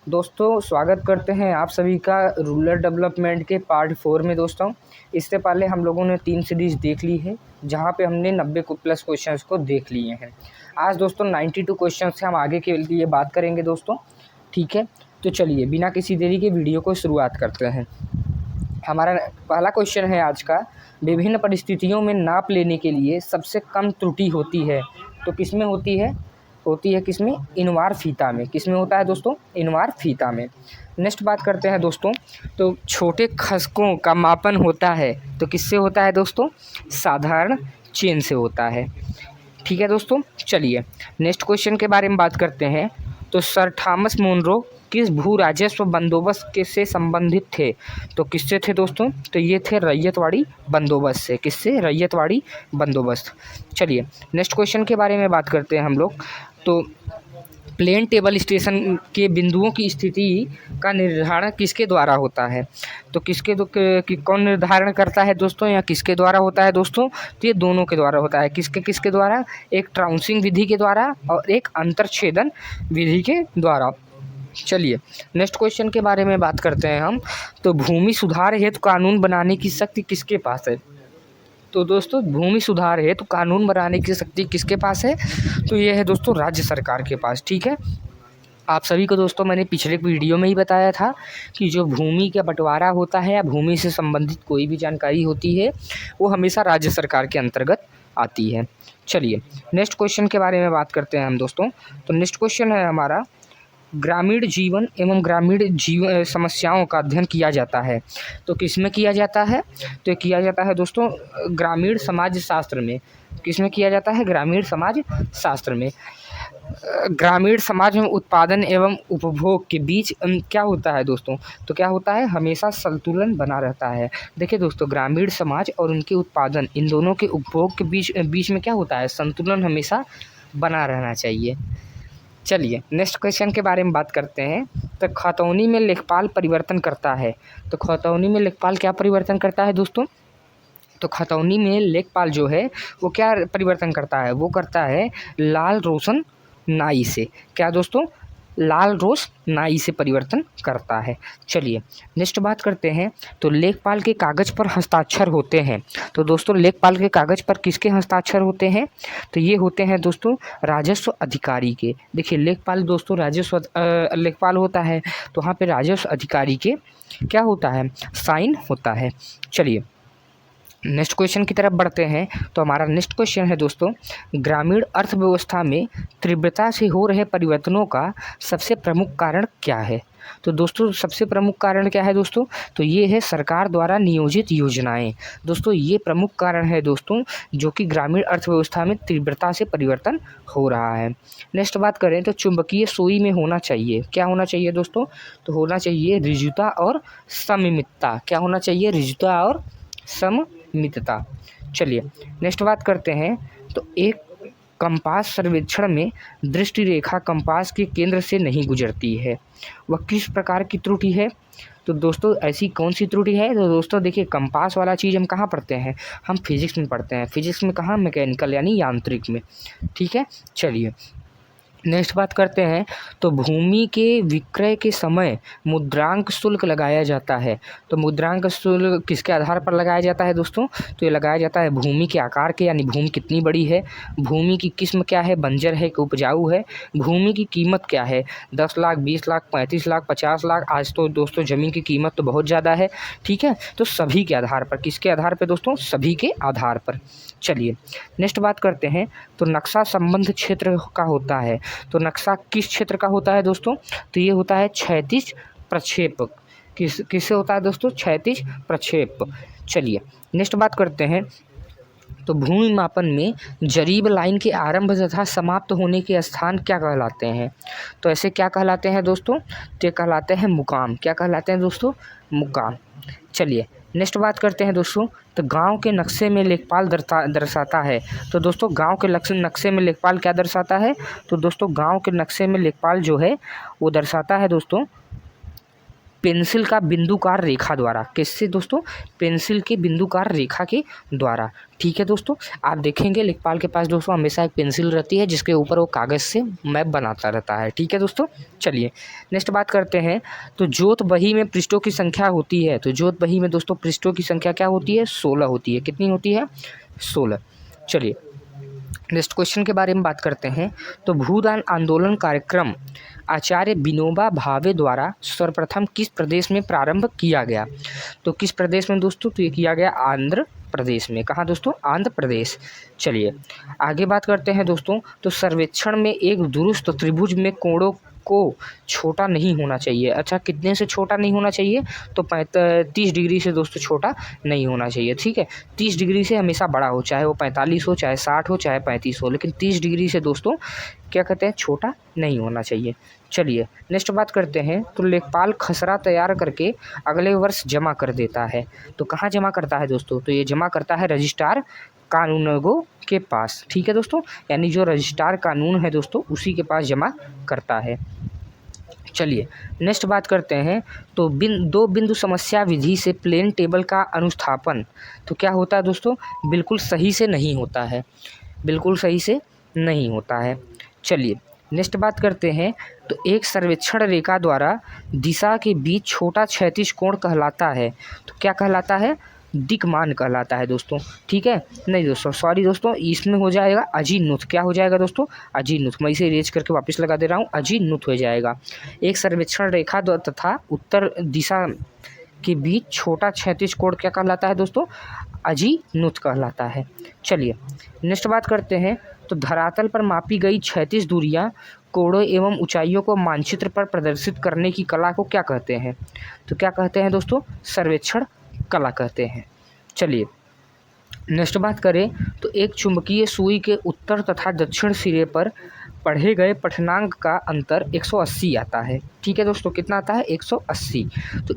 दोस्तों स्वागत करते हैं आप सभी का रूरल डेवलपमेंट के पार्ट 4 में। दोस्तों इससे पहले हम लोगों ने 3 सीरीज़ देख ली है जहां पे हमने 90 को प्लस क्वेश्चंस को देख लिए हैं। आज दोस्तों 92 क्वेश्चंस से हम आगे के लिए बात करेंगे दोस्तों। ठीक है, तो चलिए बिना किसी देरी के वीडियो को शुरुआत करते हैं। हमारा पहला क्वेश्चन है आज का, विभिन्न परिस्थितियों में नाप लेने के लिए सबसे कम त्रुटि होती है तो किसमें होती है? किसमें? इनवार फीता में। किसमें होता है दोस्तों? इनवार फीता में। नेक्स्ट बात करते हैं दोस्तों, तो छोटे खसकों का मापन होता है तो किससे होता है दोस्तों? साधारण चेन से होता है। ठीक है दोस्तों, चलिए नेक्स्ट क्वेश्चन के बारे में बात करते हैं। तो सर थॉमस मुनरो किस भू राजस्व बंदोबस्त के से संबंधित थे? तो किससे थे दोस्तों? तो ये थे रैयतवाड़ी बंदोबस्त से। किससे? रैयतवाड़ी बंदोबस्त। चलिए नेक्स्ट क्वेश्चन के बारे में बात करते हैं हम लोग। तो प्लेन टेबल स्टेशन के बिंदुओं की स्थिति का निर्धारण किसके द्वारा होता है? तो कौन निर्धारण करता है दोस्तों, या किसके द्वारा होता है दोस्तों? तो ये दोनों के द्वारा होता है। किसके द्वारा? एक ट्राउंसिंग विधि के द्वारा और एक अंतरछेदन विधि के द्वारा। चलिए नेक्स्ट क्वेश्चन के बारे में बात करते हैं हम। तो भूमि सुधार हेतु कानून बनाने की शक्ति किसके पास है? तो दोस्तों भूमि सुधार हेतु कानून बनाने की शक्ति किसके पास है? तो ये है दोस्तों राज्य सरकार के पास। ठीक है, आप सभी को दोस्तों मैंने पिछले वीडियो में ही बताया था कि जो भूमि का बंटवारा होता है या भूमि से संबंधित कोई भी जानकारी होती है वो हमेशा राज्य सरकार के अंतर्गत आती है। चलिए नेक्स्ट क्वेश्चन के बारे में बात करते हैं हम दोस्तों। तो नेक्स्ट क्वेश्चन है हमारा, ग्रामीण जीवन एवं ग्रामीण समस्याओं का अध्ययन किया जाता है तो किसमें किया जाता है? तो किया जाता है दोस्तों ग्रामीण समाज शास्त्र में। किसमें किया जाता है? ग्रामीण समाज शास्त्र में। ग्रामीण समाज में उत्पादन एवं उपभोग के बीच क्या होता है दोस्तों? तो क्या होता है? हमेशा संतुलन बना रहता है। देखिए दोस्तों, ग्रामीण समाज और उनके उत्पादन, इन दोनों के उपभोग के बीच में क्या होता है? संतुलन हमेशा बना रहना चाहिए। चलिए नेक्स्ट क्वेश्चन के बारे में बात करते हैं। तो खतौनी में लेखपाल परिवर्तन करता है तो खतौनी में लेखपाल क्या परिवर्तन करता है दोस्तों? तो खतौनी में लेखपाल जो है वो क्या परिवर्तन करता है? वो करता है लाल रोशन नाई से। क्या दोस्तों? लाल रोश नाई से परिवर्तन करता है। चलिए नेक्स्ट बात करते हैं। तो लेखपाल के कागज़ पर हस्ताक्षर होते हैं तो दोस्तों लेखपाल के कागज़ पर किसके हस्ताक्षर होते हैं? तो ये होते हैं दोस्तों राजस्व अधिकारी के। देखिए लेखपाल दोस्तों लेखपाल होता है तो वहाँ पे राजस्व अधिकारी के क्या होता है? साइन होता है। चलिए नेक्स्ट क्वेश्चन की तरफ बढ़ते हैं। तो हमारा नेक्स्ट क्वेश्चन है दोस्तों, ग्रामीण अर्थव्यवस्था में तीव्रता से हो रहे परिवर्तनों का सबसे प्रमुख कारण क्या है? तो दोस्तों सबसे प्रमुख कारण क्या है दोस्तों? तो ये है सरकार द्वारा नियोजित योजनाएं। दोस्तों ये प्रमुख कारण है दोस्तों जो कि ग्रामीण अर्थव्यवस्था में तीव्रता से परिवर्तन हो रहा है। नेक्स्ट बात करें तो चुंबकीय सुई में होना चाहिए। क्या होना चाहिए दोस्तों? तो होना चाहिए ऋजुता और सममितता। क्या होना चाहिए? ऋजुता और सममितता। चलिए नेक्स्ट बात करते हैं। तो एक कंपास सर्वेक्षण में दृष्टि रेखा कंपास के केंद्र से नहीं गुजरती है, वह किस प्रकार की त्रुटि है? तो दोस्तों ऐसी कौन सी त्रुटि है? तो दोस्तों देखिए कंपास वाला चीज़ हम कहाँ पढ़ते हैं? हम फिजिक्स में पढ़ते हैं। फिजिक्स में कहाँ? मैकेनिकल यानी यांत्रिक में। ठीक है, चलिए नेक्स्ट बात करते हैं। तो भूमि के विक्रय के समय मुद्रांक शुल्क लगाया जाता है तो मुद्रांक शुल्क किसके आधार पर लगाया जाता है दोस्तों? तो ये लगाया जाता है भूमि के आकार के, यानी भूमि कितनी बड़ी है, भूमि की किस्म क्या है, बंजर है कि उपजाऊ है, भूमि की कीमत क्या है, 10 लाख, 20 लाख, 35 लाख, 50 लाख। आज तो दोस्तों ज़मीन की कीमत तो बहुत ज़्यादा है। ठीक है, तो सभी के आधार पर। किसके आधार पर दोस्तों? सभी के आधार पर। चलिए नेक्स्ट बात करते हैं। तो नक्शा संबंध क्षेत्र का होता है तो नक्शा किस क्षेत्र का होता है दोस्तों? तो ये होता है क्षैतिज प्रक्षेप। किससे होता है दोस्तों? क्षैतिज प्रक्षेप। चलिए नेक्स्ट बात करते हैं। तो भूमि मापन में जरीब लाइन के आरंभ तथा समाप्त होने के स्थान क्या कहलाते हैं? तो ऐसे क्या कहलाते हैं दोस्तों? तो ये कहलाते हैं मुकाम। क्या कहलाते हैं दोस्तों? मुकाम। चलिए नेक्स्ट बात करते हैं दोस्तों। तो गांव के नक्शे में लेखपाल दर्शाता है तो दोस्तों गांव के नक्शे में लेखपाल क्या दर्शाता है? तो दोस्तों गांव के नक्शे में लेखपाल जो है वो दर्शाता है दोस्तों पेंसिल का बिंदुकार रेखा द्वारा। किससे दोस्तों? पेंसिल के बिंदुकार रेखा के द्वारा। ठीक है दोस्तों, आप देखेंगे लेखपाल के पास दोस्तों हमेशा एक पेंसिल रहती है जिसके ऊपर वो कागज़ से मैप बनाता रहता है। ठीक है दोस्तों, चलिए नेक्स्ट बात करते हैं। तो जोत बही में पृष्ठों की संख्या होती है, तो जोत बही में दोस्तों पृष्ठों की संख्या क्या होती है? 16 होती है। कितनी होती है? 16। चलिए नेक्स्ट क्वेश्चन के बारे में बात करते हैं। तो भूदान आंदोलन कार्यक्रम आचार्य विनोबा भावे द्वारा सर्वप्रथम किस प्रदेश में प्रारंभ किया गया? तो किस प्रदेश में दोस्तों? तो ये किया गया आंध्र प्रदेश में। कहाँ दोस्तों? आंध्र प्रदेश। चलिए आगे बात करते हैं दोस्तों। तो सर्वेक्षण में एक दुरुस्त त्रिभुज में कोणों को छोटा नहीं होना चाहिए। अच्छा, कितने से छोटा नहीं होना चाहिए? तो 30 डिग्री से दोस्तों छोटा नहीं होना चाहिए। ठीक है, 30 डिग्री से हमेशा बड़ा हो, चाहे वो 45 हो, चाहे 60 हो, चाहे 35 हो, लेकिन 30 डिग्री से दोस्तों क्या कहते हैं? छोटा नहीं होना चाहिए। चलिए नेक्स्ट बात करते हैं। तो लेखपाल खसरा तैयार करके अगले वर्ष जमा कर देता है, तो कहाँ जमा करता है दोस्तों? तो ये जमा करता है रजिस्ट्रार कानूनगो के पास। ठीक है दोस्तों, यानी जो रजिस्ट्रार कानून है दोस्तों उसी के पास जमा करता है। चलिए नेक्स्ट बात करते हैं। तो दो बिंदु समस्या विधि से प्लेन टेबल का अनुस्थापन तो क्या होता है दोस्तों? बिल्कुल सही से नहीं होता है, बिल्कुल सही से नहीं होता है। चलिए नेक्स्ट बात करते हैं। तो एक सर्वेक्षण रेखा द्वारा दिशा के बीच छोटा क्षैतिज कोण कहलाता है, तो क्या कहलाता है? दिक्मान कहलाता है दोस्तों। ठीक है, नहीं दोस्तों सॉरी दोस्तों, इसमें हो जाएगा अजीनुथ। क्या हो जाएगा दोस्तों? अजीनुथ। मैं इसे इरेज करके वापस लगा दे रहा हूँ, अजीनुथ हो जाएगा। एक सर्वेक्षण रेखा तथा उत्तर दिशा के बीच छोटा क्षैतिज कोण क्या कहलाता है दोस्तों? अजीनुथ कहलाता है। चलिए नेक्स्ट बात करते हैं। तो धरातल पर मापी गई क्षैतिज दूरियाँ कोणों एवं ऊंचाइयों को मानचित्र पर प्रदर्शित करने की कला को क्या कहते हैं? तो क्या कहते हैं दोस्तों? सर्वेक्षण कला कहते हैं। चलिए नेक्स्ट बात करें। तो एक चुंबकीय सुई के उत्तर तथा दक्षिण सिरे पर पढ़े गए पठनांक का अंतर 180 आता है। ठीक है दोस्तों, कितना आता है? 180। तो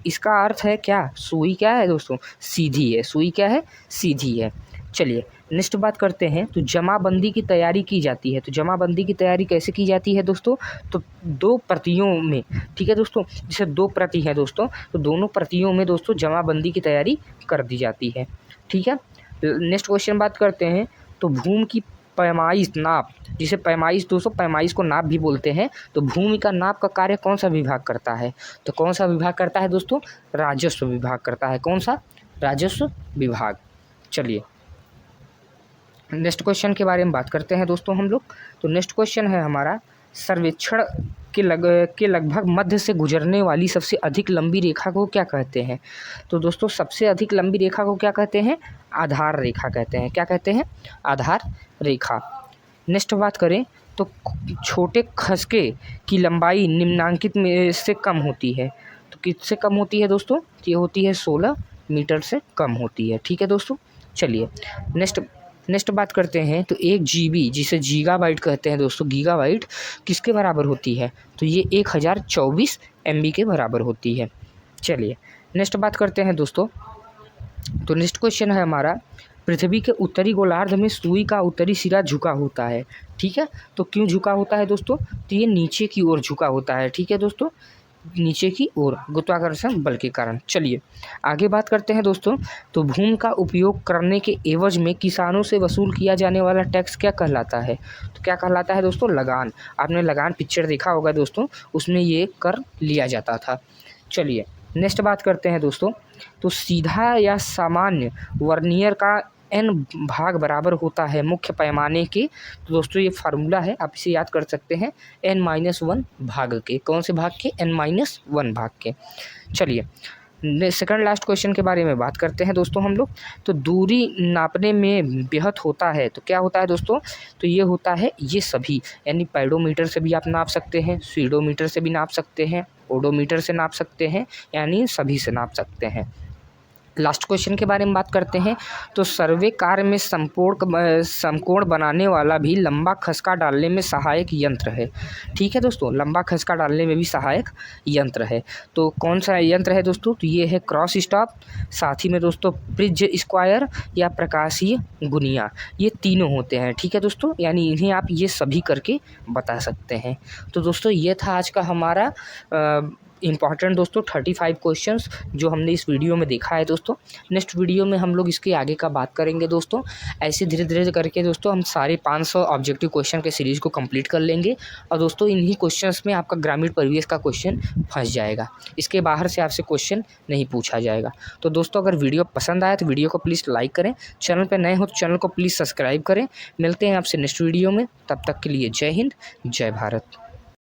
इसका अर्थ है क्या? सुई क्या है दोस्तों? सीधी है। सुई क्या है? सीधी है। चलिए नेक्स्ट बात करते हैं। तो जमाबंदी की तैयारी की जाती है, तो जमाबंदी की तैयारी कैसे की जाती है दोस्तों? तो 2 प्रतियों में। ठीक है दोस्तों, जैसे 2 प्रति है दोस्तों, तो दोनों प्रतियों में दोस्तों जमाबंदी की तैयारी कर दी जाती है। ठीक है, नेक्स्ट क्वेश्चन बात करते हैं। तो भूमि की पैमाइश नाप, जिसे पैमाइश दोस्तों पैमाइश को नाप भी बोलते हैं, तो भूमि का नाप का कार्य कौन सा विभाग करता है? तो कौन सा विभाग करता है दोस्तों? राजस्व विभाग करता है। कौन सा? राजस्व विभाग। चलिए नेक्स्ट क्वेश्चन के बारे में बात करते हैं दोस्तों हम लोग। तो नेक्स्ट क्वेश्चन है हमारा, सर्वेक्षण के लगभग मध्य से गुजरने वाली सबसे अधिक लंबी रेखा को क्या कहते हैं? तो दोस्तों सबसे अधिक लंबी रेखा को क्या कहते हैं? आधार रेखा कहते हैं। क्या कहते हैं? आधार रेखा। नेक्स्ट बात करें। तो छोटे खसके की लंबाई निम्नांकित में से कम होती है, तो किससे कम होती है दोस्तों? ये होती है 16 मीटर से कम होती है। ठीक है दोस्तों, चलिए नेक्स्ट बात करते हैं। तो 1 GB, जिसे गीगाबाइट कहते हैं दोस्तों, गीगाबाइट किसके बराबर होती है? तो ये 1024 MB के बराबर होती है। चलिए नेक्स्ट बात करते हैं दोस्तों। तो नेक्स्ट क्वेश्चन है हमारा, पृथ्वी के उत्तरी गोलार्ध में सुई का उत्तरी सिरा झुका होता है। ठीक है, तो क्यों झुका होता है दोस्तों? तो ये नीचे की ओर झुका होता है। ठीक है दोस्तों, नीचे की ओर गुरुत्वाकर्षण बल के कारण। चलिए आगे बात करते हैं दोस्तों। तो भूमि का उपयोग करने के एवज में किसानों से वसूल किया जाने वाला टैक्स क्या कहलाता है? तो क्या कहलाता है दोस्तों? लगान। आपने लगान पिक्चर देखा होगा दोस्तों, उसमें ये कर लिया जाता था। चलिए नेक्स्ट बात करते हैं दोस्तों। तो सीधा या सामान्य वर्नियर का n भाग बराबर होता है मुख्य पैमाने के। तो दोस्तों ये फार्मूला है, आप इसे याद कर सकते हैं, n-1 भाग के। कौन से भाग के? n-1 भाग के। चलिए सेकंड लास्ट क्वेश्चन के बारे में बात करते हैं दोस्तों हम लोग। तो दूरी नापने में ब्याहत होता है, तो क्या होता है दोस्तों? तो ये होता है ये सभी, यानी पैडोमीटर से भी आप नाप सकते हैं, स्पीडोमीटर से भी नाप सकते हैं, ओडोमीटर से नाप सकते हैं, यानी सभी से नाप सकते हैं। लास्ट क्वेश्चन के बारे में बात करते हैं। तो सर्वे कार्य में समकोण बनाने वाला भी लंबा खसका डालने में सहायक यंत्र है। ठीक है दोस्तों, लंबा खसका डालने में भी सहायक यंत्र है। तो कौन सा यंत्र है दोस्तों? तो ये है क्रॉस स्टॉप, साथ ही में दोस्तों प्रिज्म स्क्वायर या प्रकाशीय गुनिया, ये तीनों होते हैं। ठीक है दोस्तों, यानी इन्हें आप ये सभी करके बता सकते हैं। तो दोस्तों ये था आज का हमारा इंपॉर्टेंट दोस्तों 35 क्वेश्चंस जो हमने इस वीडियो में देखा है दोस्तों। नेक्स्ट वीडियो में हम लोग इसके आगे का बात करेंगे दोस्तों। ऐसे धीरे धीरे करके दोस्तों हम सारे 500 ऑब्जेक्टिव क्वेश्चन के सीरीज़ को कंप्लीट कर लेंगे। और दोस्तों इन्हीं क्वेश्चंस में आपका ग्रामीण परिवेश का क्वेश्चन फंस जाएगा, इसके बाहर से आपसे क्वेश्चन नहीं पूछा जाएगा। तो दोस्तों अगर वीडियो पसंद आए तो वीडियो को प्लीज़ लाइक करें, चैनल पर नए हो तो चैनल को प्लीज़ सब्सक्राइब करें। मिलते हैं आपसे नेक्स्ट वीडियो में, तब तक के लिए जय हिंद, जय भारत।